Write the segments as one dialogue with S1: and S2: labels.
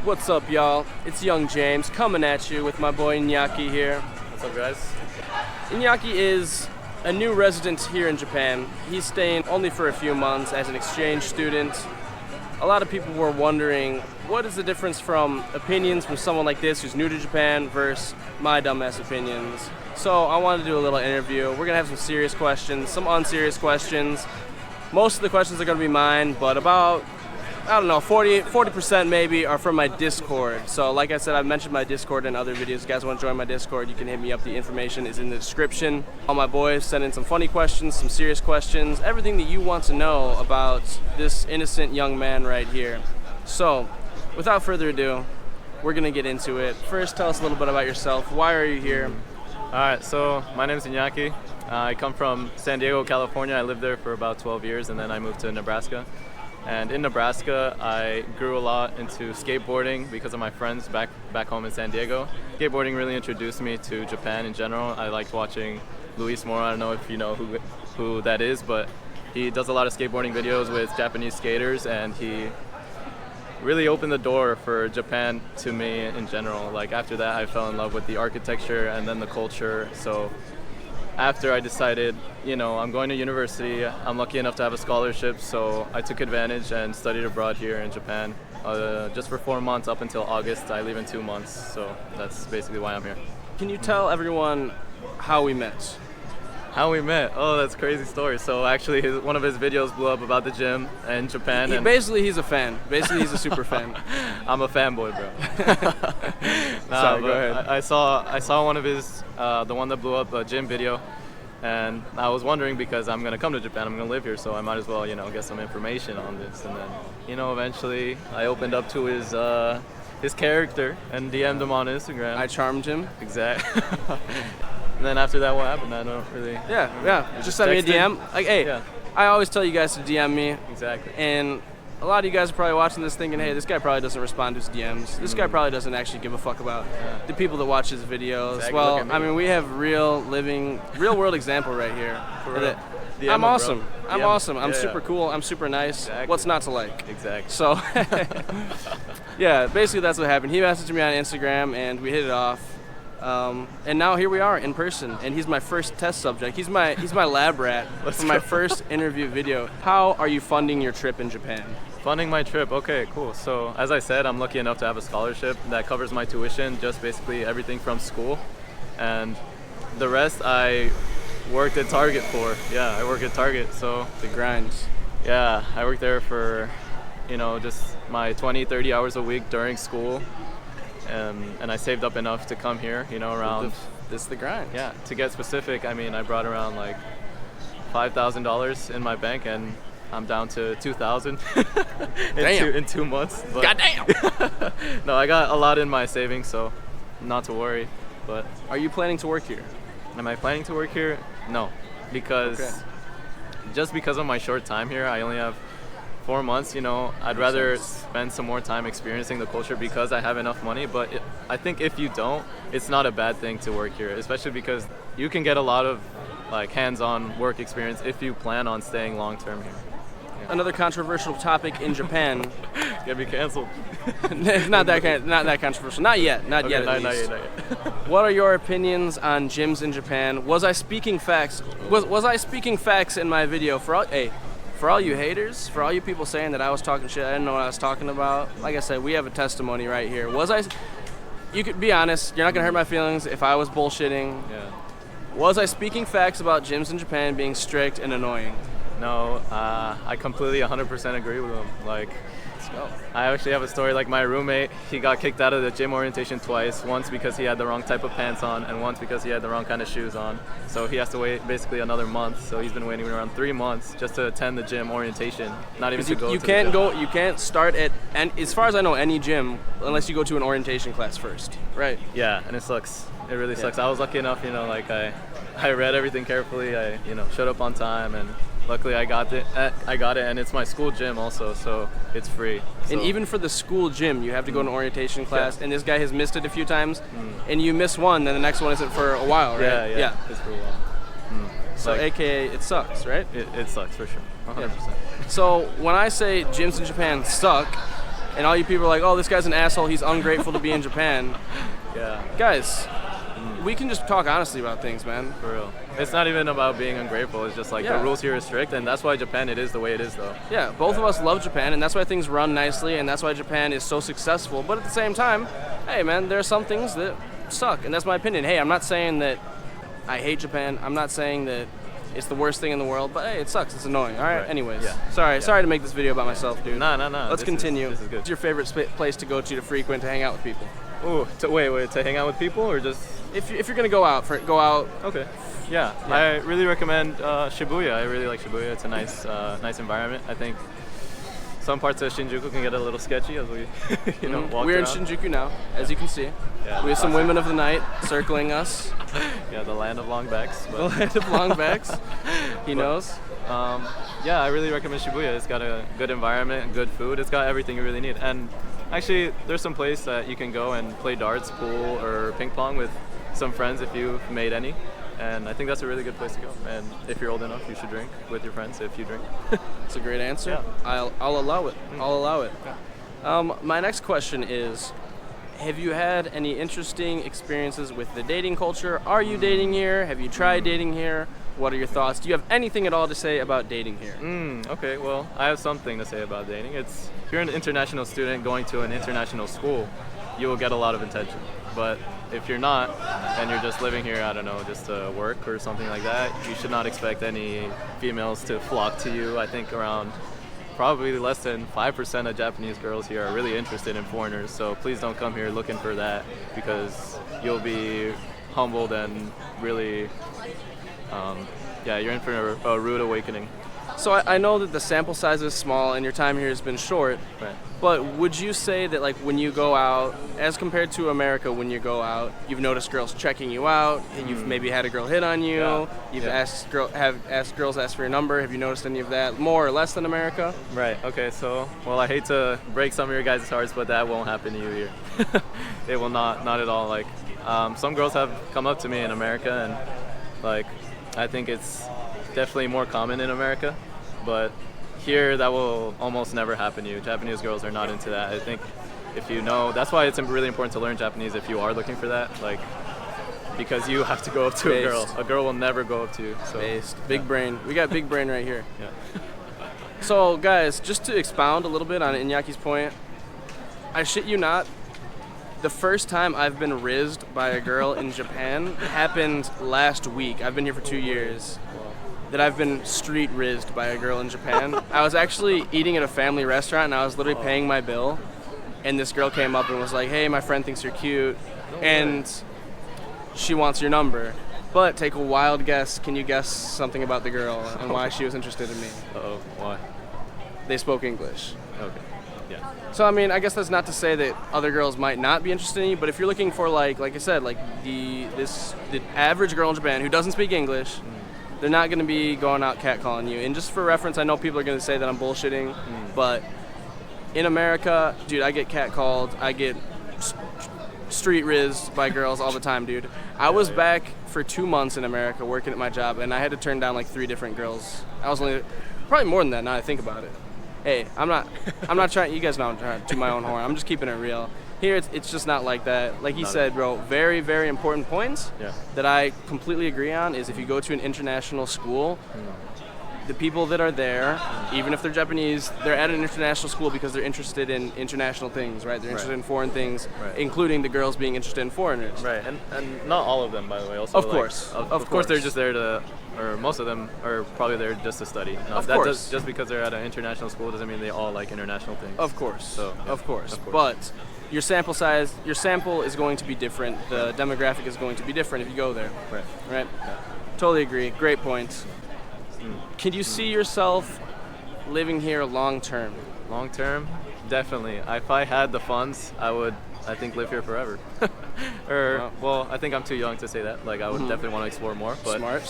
S1: What's up, y'all? It's Young James coming at you with my boy Inaki here.
S2: What's up, guys?
S1: Inaki is a new resident here in Japan. He's staying only for a few months as an exchange student. A lot of people were wondering, what is the difference from opinions from someone like this who's new to Japan versus my dumbass opinions? So I wanted to do a little interview. We're gonna have some serious questions, some unserious questions. Most of the questions are gonna be mine, but about, I don't know, 40% maybe are from my Discord. So like I said, I've mentioned my Discord in other videos. If you guys want to join my Discord, you can hit me up. The information is in the description. All my boys send in some funny questions, some serious questions, everything that you want to know about this innocent young man right here. So without further ado, we're gonna get into it. First, tell us a little bit about yourself. Why are you here?
S2: Alright, so my name is Inaki. I come from San Diego, California. I lived there for about 12 years and then I moved to Nebraska. And in Nebraska, I grew a lot into skateboarding because of my friends back home in San Diego. Skateboarding really introduced me to Japan in general. I liked watching Luis Mora. I don't know if you know who that is, but he does a lot of skateboarding videos with Japanese skaters, and he really opened the door for Japan to me in general. Like after that, I fell in love with the architecture and then the culture. So after I decided, I'm going to university, I'm lucky enough to have a scholarship, so I took advantage and studied abroad here in Japan just for 4 months up until August. I leave in 2 months, so that's basically why I'm here.
S1: Can you tell everyone how we met?
S2: How we met? Oh, that's a crazy story. So actually, one of his videos blew up about the gym in Japan.
S1: Basically, he's a fan. Basically, he's a super fan.
S2: I'm a fanboy, bro.
S1: Sorry, go ahead.
S2: I saw one of his, the one that blew up, a gym video, and I was wondering because I'm gonna come to Japan, I'm gonna live here, so I might as well, get some information on this. And then, eventually, I opened up to his character and DM'd him on Instagram.
S1: I charmed him.
S2: Exactly. And then after that, what happened? I don't really.
S1: Yeah. Just send me a DM. Like, hey, yeah. I always tell you guys to DM me.
S2: Exactly.
S1: And a lot of you guys are probably watching this thinking, hey, this guy probably doesn't respond to his DMs. This guy probably doesn't actually give a fuck about the people that watch his videos.
S2: Exactly.
S1: Well, I mean, we have real world example right here. I'm awesome. I'm awesome. I'm super cool. I'm super nice.
S2: Exactly.
S1: What's not to like?
S2: Exactly.
S1: So, yeah, basically that's what happened. He messaged me on Instagram and we hit it off. And now here we are in person, and he's my first test subject. He's my lab rat for my first interview video. How are you funding your trip in Japan?
S2: Funding my trip, okay, cool. So as I said, I'm lucky enough to have a scholarship that covers my tuition, just basically everything from school, and the rest I worked at Target for. Yeah, I work at Target, so
S1: the grinds.
S2: Yeah, I worked there for, just my 20-30 hours a week during school. And I saved up enough to come here, around.
S1: This is the grind.
S2: Yeah, to get specific, I mean, I brought around like $5,000 in my bank, and I'm down to $2,000 in 2 months. But
S1: goddamn!
S2: No, I got a lot in my savings, so not to worry. But
S1: are you planning to work here?
S2: Am I planning to work here? No, because just because of my short time here, I only have 4 months, I'd rather spend some more time experiencing the culture because I have enough money. But I think if you don't, it's not a bad thing to work here, especially because you can get a lot of like hands-on work experience if you plan on staying long-term here. Yeah.
S1: Another controversial topic in Japan.
S2: It's gonna be canceled.
S1: not that controversial. Not yet. Not yet. What are your opinions on gyms in Japan? Was I speaking facts? Was I speaking facts in my video? For all you haters, for all you people saying that I was talking shit, I didn't know what I was talking about. Like I said, we have a testimony right here. You could be honest, you're not gonna hurt my feelings if I was bullshitting.
S2: Yeah.
S1: Was I speaking facts about gyms in Japan being strict and annoying?
S2: No, I completely 100% agree with him. Like,
S1: let's go.
S2: I actually have a story, like my roommate, he got kicked out of the gym orientation twice, once because he had the wrong type of pants on, and once because he had the wrong kind of shoes on. So he has to wait basically another month, so he's been waiting around 3 months just to attend the gym orientation, not even to go to the gym.
S1: You can't start at, and as far as I know, any gym, unless you go to an orientation class first, right?
S2: Yeah, and it sucks. It really sucks. I was lucky enough, I read everything carefully, I showed up on time, and luckily I got it, and it's my school gym also, so it's free. So.
S1: And even for the school gym, you have to go to an orientation class, and this guy has missed it a few times, and you miss one, then the next one isn't for a while, right?
S2: Yeah. It's for a while.
S1: So AKA, it sucks, right?
S2: It sucks for sure, 100%.
S1: So when I say gyms in Japan suck, And all you people are like, oh, this guy's an asshole. He's ungrateful to be in Japan.
S2: Yeah.
S1: Guys, we can just talk honestly about things, man.
S2: For real. It's not even about being ungrateful. It's just like the rules here are strict, and that's why Japan, it is the way it is, though.
S1: Yeah, both of us love Japan, and that's why things run nicely, and that's why Japan is so successful. But at the same time, hey, man, there are some things that suck, and that's my opinion. Hey, I'm not saying that I hate Japan. I'm not saying that it's the worst thing in the world, but hey, it sucks. It's annoying. All right. Anyways, sorry to make this video about myself, dude.
S2: No.
S1: Let's continue.
S2: This is good.
S1: What's your favorite place to go to frequent, to hang out with people?
S2: Ooh, wait, to hang out with people or just?
S1: If you're gonna go out.
S2: Okay. Yeah. I really recommend Shibuya. I really like Shibuya. It's a nice environment. I think some parts of Shinjuku can get a little sketchy as we, walk
S1: We're
S2: around.
S1: in Shinjuku now, as you can see.
S2: Yeah,
S1: we have some women of the night circling us.
S2: Yeah, the land of long backs.
S1: The land of long backs. He knows.
S2: Yeah, I really recommend Shibuya. It's got a good environment, good food. It's got everything you really need. And actually, there's some place that you can go and play darts, pool, or ping pong with some friends if you've made any. And I think that's a really good place to go. And if you're old enough, you should drink with your friends if you drink.
S1: That's a great answer.
S2: Yeah.
S1: I'll allow it. I'll allow it. My next question is, have you had any interesting experiences with the dating culture? Are you dating here? Have you tried dating here? What are your thoughts? Do you have anything at all to say about dating here?
S2: Okay, well, I have something to say about dating. If you're an international student going to an international school, you will get a lot of attention. But if you're not, and you're just living here, I don't know, just to work or something like that, you should not expect any females to flock to you. I think around probably less than 5% of Japanese girls here are really interested in foreigners. So please don't come here looking for that, because you'll be humbled and really, you're in for a rude awakening.
S1: So I know that the sample size is small and your time here has been short,
S2: Right.
S1: but would you say that like when you go out, as compared to America, when you go out, you've noticed girls checking you out, and you've maybe had a girl hit on you, you've asked girls ask for your number, have you noticed any of that, more or less than America?
S2: Right, okay, so, well, I hate to break some of your guys' hearts, but that won't happen to you here. It will not at all. Like, some girls have come up to me in America, and like, I think it's definitely more common in America, but here that will almost never happen to you. Japanese girls are not into that. I think if you know, that's why it's really important to learn Japanese if you are looking for that, like, because you have to go up to a girl. A girl will never go up to you. So
S1: Big brain. We got big brain right here.
S2: Yeah.
S1: So guys, just to expound a little bit on Inaki's point, I shit you not, the first time I've been rizzed by a girl in Japan happened last week. I've been here for 2 years. That I've been street rizzed by a girl in Japan. I was actually eating at a family restaurant, and I was literally paying my bill, and this girl came up and was like, hey, my friend thinks you're cute, and she wants your number. But take a wild guess. Can you guess something about the girl and why she was interested in me?
S2: Uh-oh, why?
S1: They spoke English.
S2: Okay, yeah.
S1: So, I mean, I guess that's not to say that other girls might not be interested in you, but if you're looking for, like I said, like the average girl in Japan who doesn't speak English, they're not going to be going out catcalling you. And just for reference, I know people are going to say that I'm bullshitting, but in America, dude, I get catcalled. I get street rizzed by girls all the time, dude. I was back for 2 months in America working at my job, and I had to turn down like 3 different girls. I was probably more than that now that I think about it. Hey, I'm not trying, you guys know I'm trying to toot my own horn. I'm just keeping it real. Here, it's just not like that. Like he said, bro, very, very important points that I completely agree on is if you go to an international school, the people that are there, even if they're Japanese, they're at an international school because they're interested in international things, right? They're interested in foreign things, including the girls being interested in foreigners.
S2: Right, and not all of them, by the way. Also,
S1: of course.
S2: Of course, they're just there to, or most of them are probably there just to study. No,
S1: of course.
S2: Just because they're at an international school doesn't mean they all like international things.
S1: Of course.
S2: So, yeah.
S1: Of course. But your sample is going to be different. The demographic is going to be different if you go there. Right? Yeah. Totally agree. Great point. Can you see yourself living here long term?
S2: Long term? Definitely. If I had the funds, I would, I think, live here forever. Well, I think I'm too young to say that. Like, I would definitely want to explore more. But
S1: Smart.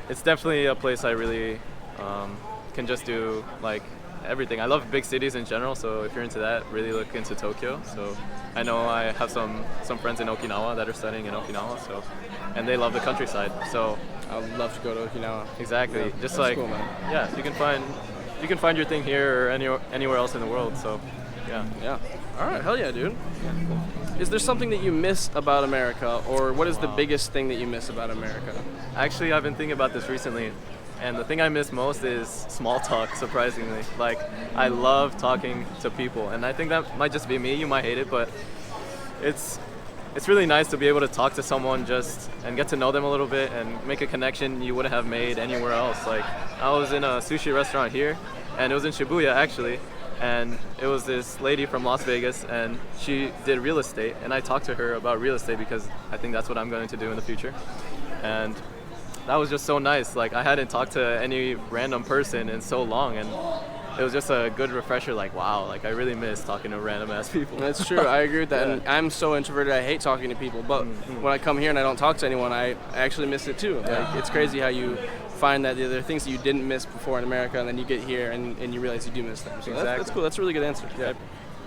S2: It's definitely a place I really can just do, like, everything. I love big cities in general, so if you're into that, really look into Tokyo. So I know I have some friends in Okinawa that are studying in Okinawa, and they love the countryside. So
S1: I would love to go to Okinawa.
S2: Exactly.
S1: Yeah,
S2: just
S1: that's
S2: like
S1: cool, man.
S2: yeah, you can find you can find your thing here or anywhere else in the world. So, yeah.
S1: Yeah. All right. Hell yeah, dude. Is there something that you miss about America, or what is the biggest thing that you miss about America?
S2: Actually, I've been thinking about this recently, and the thing I miss most is small talk, surprisingly. Like, I love talking to people, and I think that might just be me. You might hate it, but it's really nice to be able to talk to someone and get to know them a little bit and make a connection you wouldn't have made anywhere else. Like, I was in a sushi restaurant here, and it was in Shibuya, actually. And it was this lady from Las Vegas, and she did real estate, and I talked to her about real estate because I think that's what I'm going to do in the future. And that was just so nice. Like, I hadn't talked to any random person in so long, and it was just a good refresher. Like, wow, like I really miss talking to random ass people.
S1: That's true. I agree with that.
S2: Yeah.
S1: And I'm so introverted, I hate talking to people. But when I come here and I don't talk to anyone, I actually miss it too.
S2: Yeah.
S1: Like, it's crazy how you find that there are things that you didn't miss before in America, and then you get here and you realize you do miss them. So
S2: Exactly.
S1: that's cool. That's a really good answer.
S2: Yeah.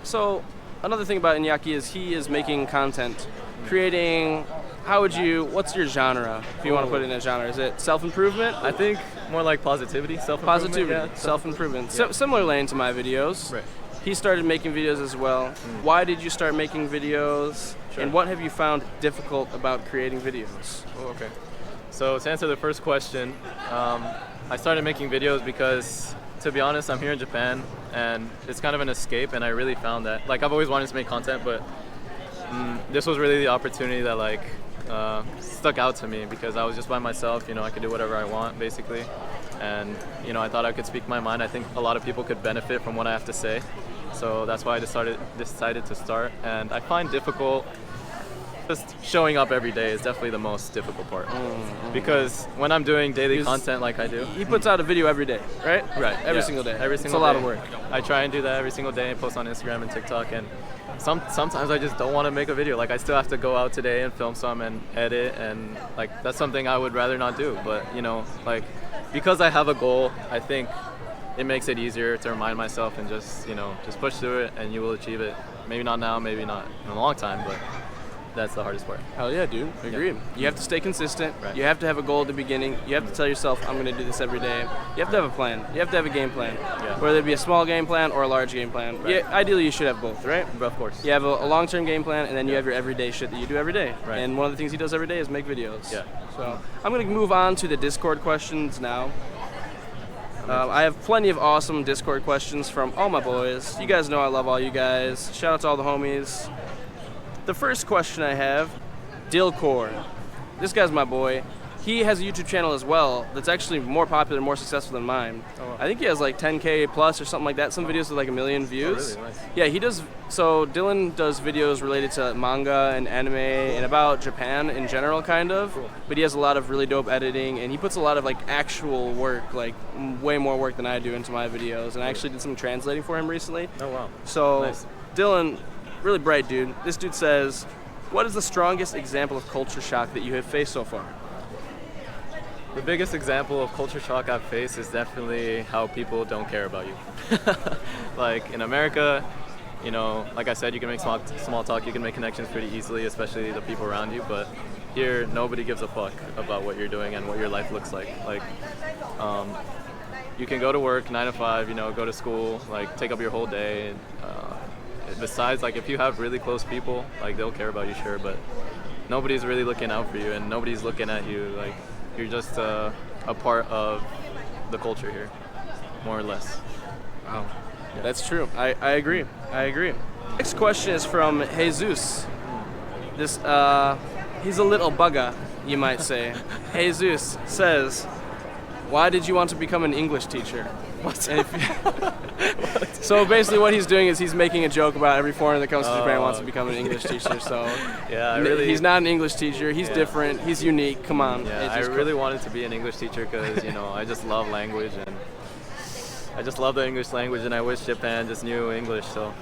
S1: So another thing about Inaki is he is making content, creating. What's your genre, if you want to put it in a genre? Is it self-improvement?
S2: I think more like positivity, self-improvement.
S1: Positivity,
S2: yeah.
S1: self-improvement.
S2: Yeah.
S1: Similar lane to my videos.
S2: Right.
S1: He started making videos as well. Why did you start making videos?
S2: Sure.
S1: And what have you found difficult about creating videos?
S2: Oh, okay. So to answer the first question, I started making videos because, to be honest, I'm here in Japan, and it's kind of an escape, and I really found that. Like, I've always wanted to make content, but this was really the opportunity that, like, stuck out to me because I was just by myself, I could do whatever I want, basically. And, I thought I could speak my mind. I think a lot of people could benefit from what I have to say. So that's why I decided to start. And I find difficult, just showing up every day is definitely the most difficult part. Because when I'm doing daily content like I do.
S1: He puts out a video every day, right?
S2: Right.
S1: Every
S2: yeah.
S1: single day.
S2: Every single
S1: It's a lot
S2: day.
S1: of work.
S2: I try and do that every single day and post on Instagram and TikTok. And sometimes I just don't want to make a video. Like, I still have to go out today and film some and edit, and like that's something I would rather not do. But like, because I have a goal, I think it makes it easier to remind myself and just push through it, and you will achieve it. Maybe not now, maybe not in a long time, but that's the hardest part.
S1: Hell yeah, dude. Agreed.
S2: Yeah.
S1: You have to stay consistent.
S2: Right.
S1: You have to have a goal at the beginning. You have to tell yourself, I'm going to do this every day. You have to have a plan. You have to have a game plan.
S2: Yeah.
S1: Whether it be a small game plan or a large game plan.
S2: Right.
S1: Yeah, ideally, you should have both, right?
S2: But of course.
S1: You have a long-term game plan, and then you have your everyday shit that you do every day.
S2: Right.
S1: And one of the things he does every day is make videos.
S2: Yeah.
S1: So I'm going to move on to the Discord questions now. I have plenty of awesome Discord questions from all my boys. You guys know I love all you guys. Shout out to all the homies. The first question I have, Dilcore. This guy's my boy. He has a YouTube channel as well that's actually more popular, more successful than mine.
S2: Oh, wow.
S1: I think he has like 10K plus or something like that. Some videos with like 1 million views.
S2: Oh, really? Nice.
S1: Yeah, he does. So Dylan does videos related to manga and anime and about Japan in general, kind of.
S2: Cool.
S1: But he has a lot of really dope editing, and he puts a lot of like actual work, like way more work than I do into my videos. And I actually did some translating for him recently.
S2: Oh wow.
S1: So
S2: Nice.
S1: Dylan, really bright dude. This dude says, what is the strongest example of culture shock that you have faced so far?
S2: The biggest example of culture shock I've faced is definitely how people don't care about you. Like in America, like I said, you can make small talk, you can make connections pretty easily, especially the people around you, but here nobody gives a fuck about what you're doing and what your life looks like. Like, you can go to work 9 to 5, go to school, like take up your whole day. Besides, like if you have really close people, like they'll care about you, sure, but nobody's really looking out for you and nobody's looking at you. Like, you're just a part of the culture here, more or less.
S1: Wow. That's true. I agree. Next question is from Jesus. This he's a little bugger, you might say. Jesus says, why did you want to become an English teacher?
S2: What?
S1: So basically what he's doing is he's making a joke about every foreigner that comes to Japan wants to become an English teacher. So
S2: yeah,
S1: he's not an English teacher. He's different. He's unique. Come on.
S2: Yeah, I really wanted to be an English teacher because, I just love language, and I just love the English language, and I wish Japan just knew English, so.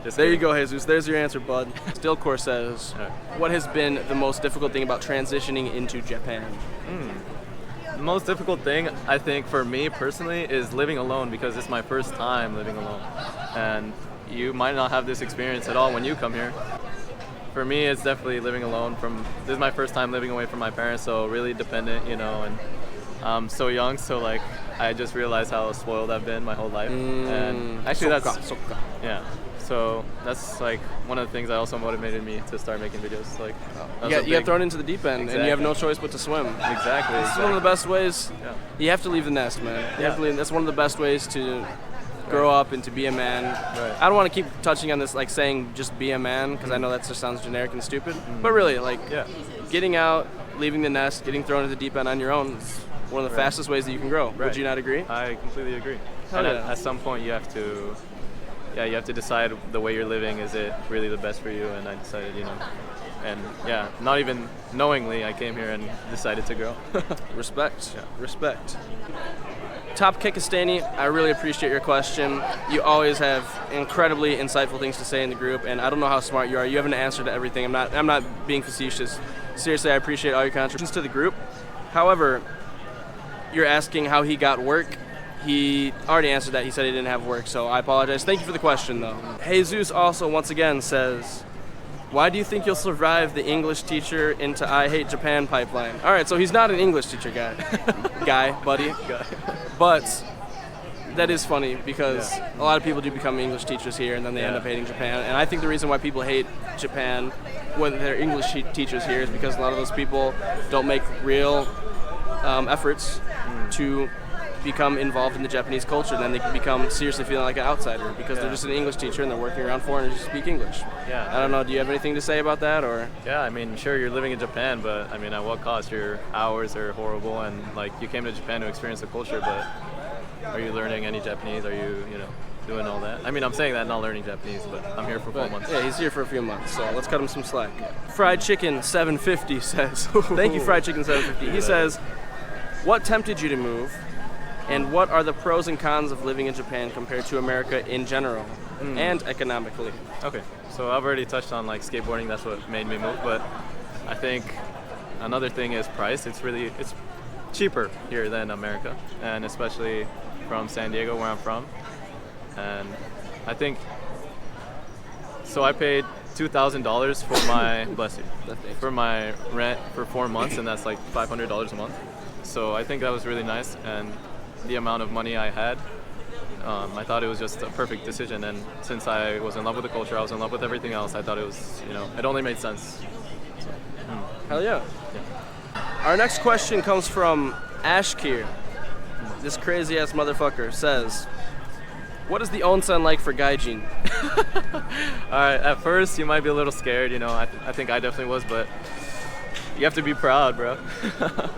S2: Just
S1: there you
S2: kidding.
S1: go, Jesus. There's your answer, bud. Stillcore says, what has been the most difficult thing about transitioning into Japan?
S2: The most difficult thing, I think, for me personally, is living alone, because it's my first time living alone. And you might not have this experience at all when you come here. For me, it's definitely living alone. This is my first time living away from my parents, so really dependent, and I'm so young, so like I just realized how spoiled I've been my whole life. And actually, yeah. So that's like one of the things that also motivated me to start making videos. Like,
S1: you get thrown into the deep end, and you have no choice but to swim.
S2: Exactly.
S1: It's one of the best ways.
S2: Yeah.
S1: You have to leave the nest, man. You have to leave, that's one of the best ways to grow up and to be a man.
S2: Right.
S1: I don't want to keep touching on this, like saying just be a man, because I know that just sounds generic and stupid. But really, like getting out, leaving the nest, getting thrown into the deep end on your own is one of the fastest ways that you can grow. Would you not agree?
S2: I completely agree.
S1: Hell
S2: and
S1: yeah.
S2: at some point you have to, you have to decide the way you're living, is it really the best for you? And I decided, and not even knowingly, I came here and decided to grow.
S1: Respect. Respect. Top Kikistani, I really appreciate your question. You always have incredibly insightful things to say in the group, and I don't know how smart you are. You have an answer to everything. I'm not being facetious. Seriously, I appreciate all your contributions to the group. However, you're asking how he got work. He already answered that. He said he didn't have work, so I apologize. Thank you for the question, though. Jesus also, once again, says, why do you think you'll survive the English teacher into I Hate Japan pipeline? All right, so he's not an English teacher buddy. But that is funny because a lot of people do become English teachers here and then they end up hating Japan. And I think the reason why people hate Japan when they're English teachers here is because a lot of those people don't make real efforts to become involved in the Japanese culture. Then they can become seriously feeling like an outsider because they're just an English teacher and they're working around foreigners who speak English.
S2: Yeah.
S1: I don't know, do you have anything to say about that? Or?
S2: Yeah, I mean, sure, you're living in Japan, but I mean, at what cost? Your hours are horrible, and like you came to Japan to experience the culture, but are you learning any Japanese? Are you, doing all that? I mean, I'm saying that not learning Japanese, but I'm here for 4 months.
S1: Yeah, he's here for a few months, so let's cut him some slack. Fried Chicken 750 says, thank you, Fried Chicken 750. He says, what tempted you to move? And what are the pros and cons of living in Japan compared to America in general and economically?
S2: Okay, so I've already touched on like skateboarding. That's what made me move. But I think another thing is price. It's cheaper here than America, and especially from San Diego, where I'm from. And I think so. I paid $2,000 for my for my rent for 4 months, and that's like $500 a month. So I think that was really nice, and the amount of money I had, I thought it was just a perfect decision. And since I was in love with the culture, I was in love with everything else, I thought it was, it only made sense. So,
S1: Hell yeah. Our next question comes from Ashkir. This crazy ass motherfucker says, what is the onsen like for gaijin?
S2: All right, at first you might be a little scared, I think I definitely was, but you have to be proud, bro.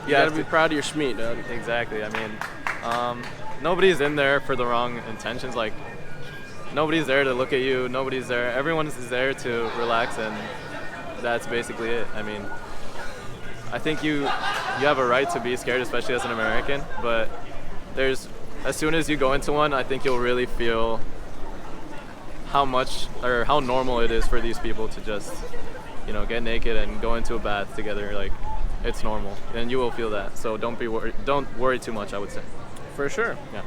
S1: You gotta be proud of your schmeat, dog.
S2: Exactly. I mean, nobody's in there for the wrong intentions. Like, nobody's there to look at you. Nobody's there. Everyone is there to relax, and that's basically it. I mean, I think you have a right to be scared, especially as an American. But as soon as you go into one, I think you'll really feel how normal it is for these people to just, get naked and go into a bath together. Like, it's normal, and you will feel that. So don't worry too much, I would say.
S1: For sure.
S2: Yeah.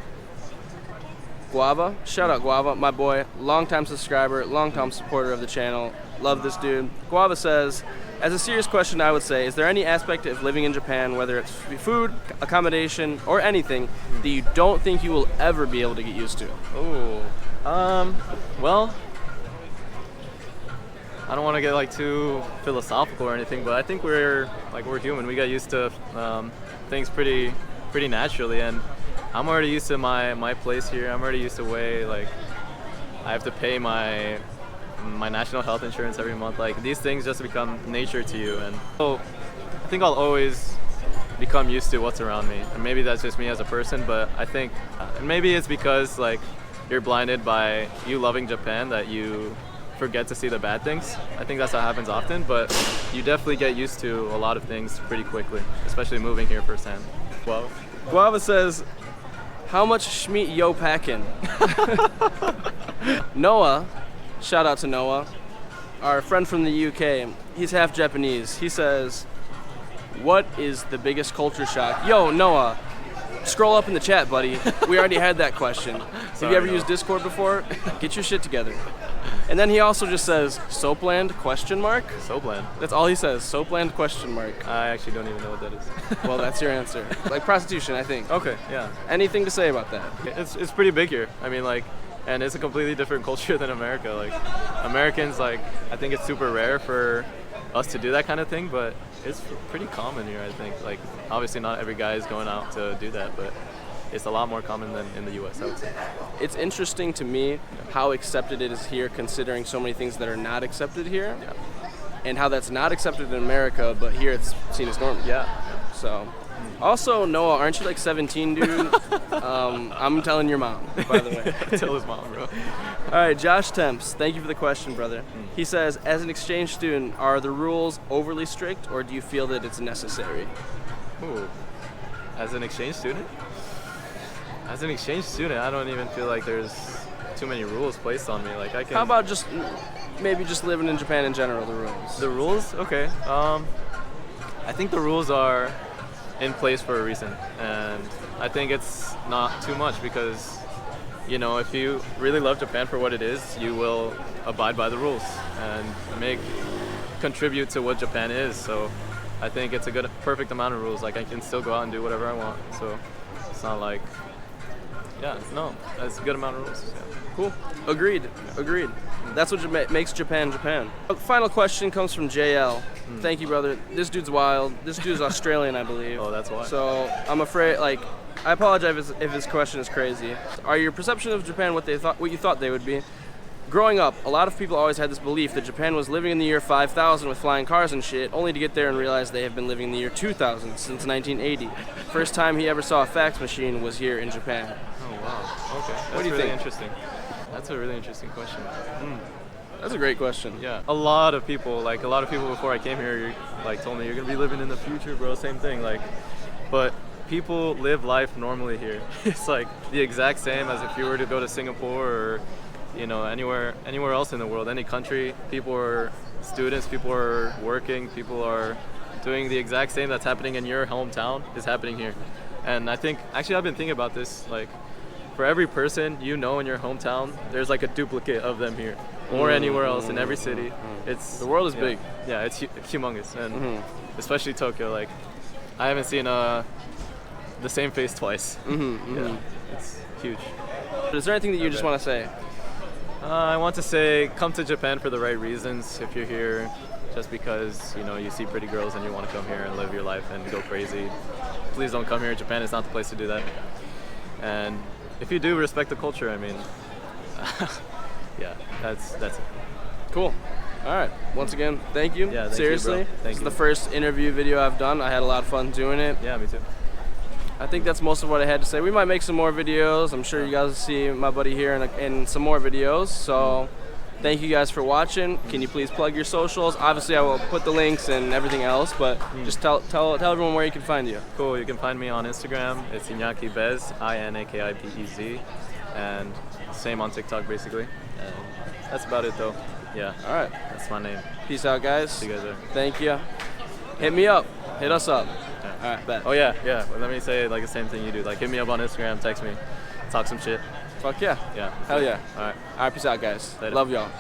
S1: Guava, shout out Guava, my boy, longtime subscriber, longtime supporter of the channel. Love this dude. Guava says, as a serious question, I would say, is there any aspect of living in Japan, whether it's food, accommodation, or anything, that you don't think you will ever be able to get used to?
S2: Well, I don't want to get like too philosophical or anything, but I think we're human. We get used to things pretty naturally, and I'm already used to my place here. I'm already used to I have to pay my national health insurance every month. Like, these things just become nature to you, and so I think I'll always become used to what's around me. And maybe that's just me as a person, but I think maybe it's because like you're blinded by you loving Japan that you forget to see the bad things. I think that's what happens often, but you definitely get used to a lot of things pretty quickly, especially moving here firsthand. Well,
S1: Guava says, how much schmeat yo packin'? Noah, shout out to Noah, our friend from the UK, he's half Japanese. He says, what is the biggest culture shock? Yo, Noah, scroll up in the chat, buddy. We already had that question. Have you ever used Discord before? Get your shit together. And then he also just says Soapland ?
S2: Soapland.
S1: That's all he says. Soapland ?
S2: I actually don't even know what that is.
S1: Well, that's your answer. Like prostitution, I think.
S2: Okay, yeah.
S1: Anything to say about that?
S2: It's pretty big here. I mean, like, and it's a completely different culture than America. Like, Americans, like, I think it's super rare for us to do that kind of thing, but it's pretty common here, I think. Like, obviously not every guy is going out to do that, but it's a lot more common than in the U.S., I would say.
S1: It's interesting to me how accepted it is here, considering so many things that are not accepted here,
S2: Yeah.
S1: and how that's not accepted in America, but here it's seen as normal.
S2: Yeah.
S1: So, also, Noah, aren't you like 17, dude? I'm telling your mom, by the way.
S2: Tell his mom, bro.
S1: All right, Josh Temps, thank you for the question, brother. He says, as an exchange student, are the rules overly strict, or do you feel that it's necessary?
S2: Ooh. As an exchange student? As an exchange student, I don't even feel like there's too many rules placed on me. Like, I can.
S1: How about just maybe just living in Japan in general, the rules?
S2: The rules? Okay. I think the rules are in place for a reason, and I think it's not too much because, you know, if you really love Japan for what it is, you will abide by the rules and contribute to what Japan is. So I think it's a perfect amount of rules. Like, I can still go out and do whatever I want. So it's not like, yeah, no, that's a good amount of rules. Yeah.
S1: Cool. Agreed. That's what makes Japan Japan. Final question comes from JL. Thank you, brother. This dude's wild. This dude's Australian, I believe.
S2: Oh, that's why.
S1: So I'm afraid, like, I apologize if his question is crazy. Are your perception of Japan what you thought they would be? Growing up, a lot of people always had this belief that Japan was living in the year 5000 with flying cars and shit, only to get there and realize they have been living in the year 2000 since 1980. First time he ever saw a fax machine was here in Japan.
S2: Oh, wow. Okay. That's
S1: do you
S2: really
S1: think?
S2: interesting. That's a really interesting question.
S1: That's a great question.
S2: Yeah. A lot of people before I came here, like, told me, you're going to be living in the future, bro. Same thing. Like, but people live life normally here. It's like the exact same as if you were to go to Singapore or, you know, anywhere else in the world, any country. People are students, people are working, people are doing the exact same that's happening in your hometown is happening here. And I think, actually, I've been thinking about this, like, for every person you know in your hometown, there's like a duplicate of them here or anywhere else in every city. It's
S1: The world is big.
S2: Yeah, it's humongous, and especially Tokyo. Like, I haven't seen the same face twice. Yeah, it's huge.
S1: Is there anything that you just want to say?
S2: I want to say, come to Japan for the right reasons. If you're here just because, you know, you see pretty girls and you want to come here and live your life and go crazy, please don't come here. Japan is not the place to do that. And if you do, respect the culture. I mean, yeah, that's it.
S1: Cool. All right. Once again, thank you.
S2: Yeah, thank you,
S1: Seriously.
S2: bro. Thank
S1: This is
S2: you.
S1: the first interview video I've done. I had a lot of fun doing it.
S2: Yeah, me too.
S1: I think that's most of what I had to say. We might make some more videos. I'm sure you guys will see my buddy here in some more videos. So thank you guys for watching. Can you please plug your socials? Obviously, I will put the links and everything else, but just tell everyone where you can find you.
S2: Cool. You can find me on Instagram. It's inakibez, INAKIBEZ, and same on TikTok, basically. And that's about it, though. Yeah.
S1: All right.
S2: That's my name.
S1: Peace out, guys.
S2: See you guys there.
S1: Thank you. Hit me up. Hit us up.
S2: Yeah.
S1: All right, bet.
S2: Oh yeah. Well, let me say like the same thing you do. Like, hit me up on Instagram, text me, talk some shit.
S1: Fuck yeah.
S2: Yeah.
S1: Hell yeah.
S2: All right.
S1: All right, peace out, guys.
S2: Later.
S1: Love y'all.